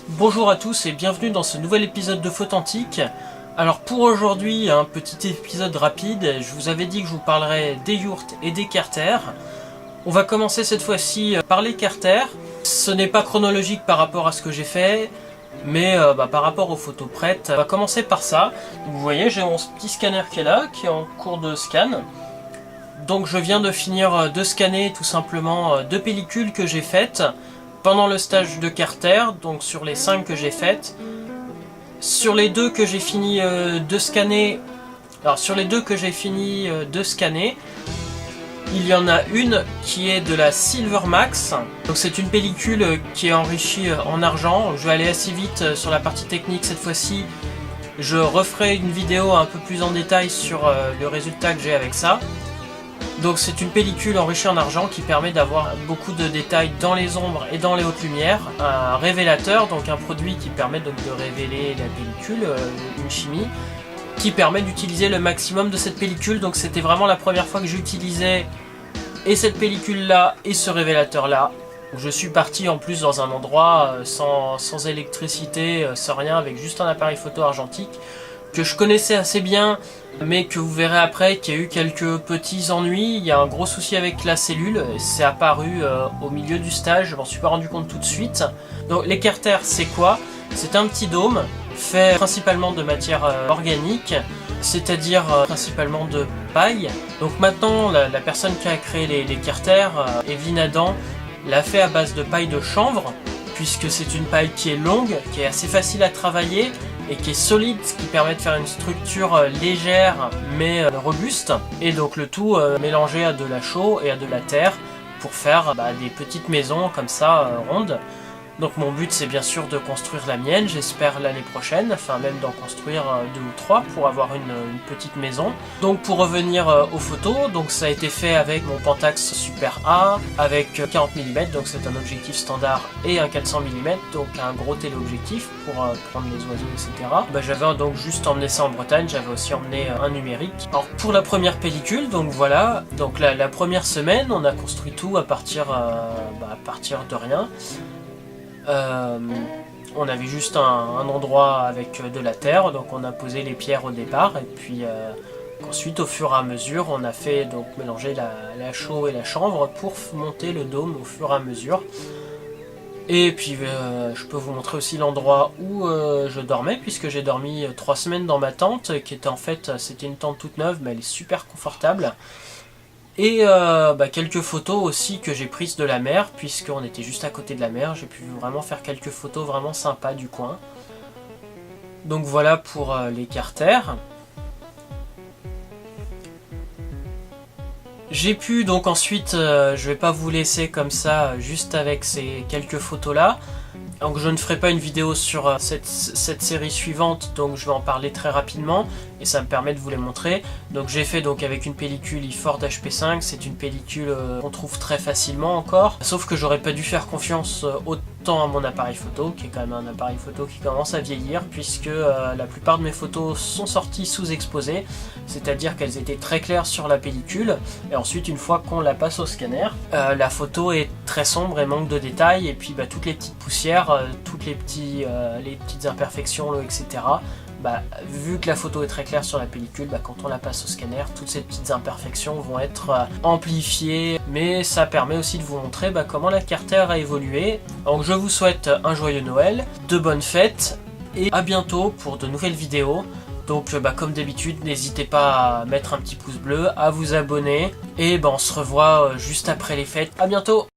Bonjour à tous et bienvenue dans ce nouvel épisode de Photantique. Alors pour aujourd'hui, un petit épisode rapide. Je vous avais dit que je vous parlerais des yurts et des carters. On va commencer cette fois-ci par les carters. Ce n'est pas chronologique par rapport à ce que j'ai fait, mais par rapport aux photos prêtes. On va commencer par ça. Vous voyez, j'ai mon petit scanner qui est là, qui est en cours de scan. Donc je viens de finir de scanner tout simplement 2 pellicules que j'ai faites pendant le stage de Carter, donc sur les 5 que j'ai faites. Sur les 2 que j'ai fini de scanner, il y en a une qui est de la Silver Max. Donc c'est une pellicule qui est enrichie en argent. Je vais aller assez vite sur la partie technique cette fois-ci. Je referai une vidéo un peu plus en détail sur le résultat que j'ai avec ça. Donc c'est une pellicule enrichie en argent qui permet d'avoir beaucoup de détails dans les ombres et dans les hautes lumières. Un révélateur, donc un produit qui permet donc de révéler la pellicule, une chimie, qui permet d'utiliser le maximum de cette pellicule. Donc c'était vraiment la première fois que j'utilisais et cette pellicule là et ce révélateur là. Je suis parti en plus dans un endroit sans électricité, sans rien, avec juste un appareil photo argentique que je connaissais assez bien, mais que vous verrez après qu'il y a eu quelques petits ennuis. Il y a un gros souci avec la cellule, c'est apparu au milieu du stage, je m'en suis pas rendu compte tout de suite. Donc les carters, c'est quoi? C'est un petit dôme fait principalement de matière organique, c'est-à-dire principalement de paille. Donc maintenant, la personne qui a créé les carters, Evelyne Adam, l'a fait à base de paille de chanvre, puisque c'est une paille qui est longue, qui est assez facile à travailler, et qui est solide, ce qui permet de faire une structure légère mais robuste, et donc le tout mélangé à de la chaux et à de la terre pour faire des petites maisons comme ça rondes. Donc mon but c'est bien sûr de construire la mienne, j'espère l'année prochaine, enfin même d'en construire 2 ou 3 pour avoir une petite maison. Donc pour revenir aux photos, donc ça a été fait avec mon Pentax Super A, avec 40 mm, donc c'est un objectif standard, et un 400 mm, donc un gros téléobjectif pour prendre les oiseaux, etc. J'avais donc juste emmené ça en Bretagne, j'avais aussi emmené un numérique. Alors pour la première pellicule, donc voilà, donc la première semaine on a construit tout à partir de rien. On avait juste un endroit avec de la terre, donc on a posé les pierres au départ, et puis ensuite au fur et à mesure on a fait donc mélanger la chaux et la chanvre pour monter le dôme au fur et à mesure. Et puis je peux vous montrer aussi l'endroit où je dormais, puisque j'ai dormi 3 semaines dans ma tente, qui était en fait, c'était une tente toute neuve, mais elle est super confortable. Et quelques photos aussi que j'ai prises de la mer, puisqu'on était juste à côté de la mer. J'ai pu vraiment faire quelques photos vraiment sympas du coin. Donc voilà pour les carters. J'ai pu donc ensuite, je vais pas vous laisser comme ça juste avec ces quelques photos là. Donc je ne ferai pas une vidéo sur cette série suivante, donc je vais en parler très rapidement et ça me permet de vous les montrer. Donc j'ai fait donc avec une pellicule Iford HP5, c'est une pellicule qu'on trouve très facilement encore, sauf que j'aurais pas dû faire confiance autant à mon appareil photo, qui est quand même un appareil photo qui commence à vieillir, puisque la plupart de mes photos sont sorties sous-exposées, c'est-à-dire qu'elles étaient très claires sur la pellicule, et ensuite une fois qu'on la passe au scanner, la photo est très sombre et manque de détails, et puis toutes les petites poussières, toutes les petites imperfections, etc. Vu que la photo est très claire sur la pellicule, quand on la passe au scanner, toutes ces petites imperfections vont être amplifiées, mais ça permet aussi de vous montrer comment la Carter a évolué. Donc je vous souhaite un joyeux Noël, de bonnes fêtes, et à bientôt pour de nouvelles vidéos. Donc comme d'habitude, n'hésitez pas à mettre un petit pouce bleu, à vous abonner, et on se revoit juste après les fêtes. À bientôt!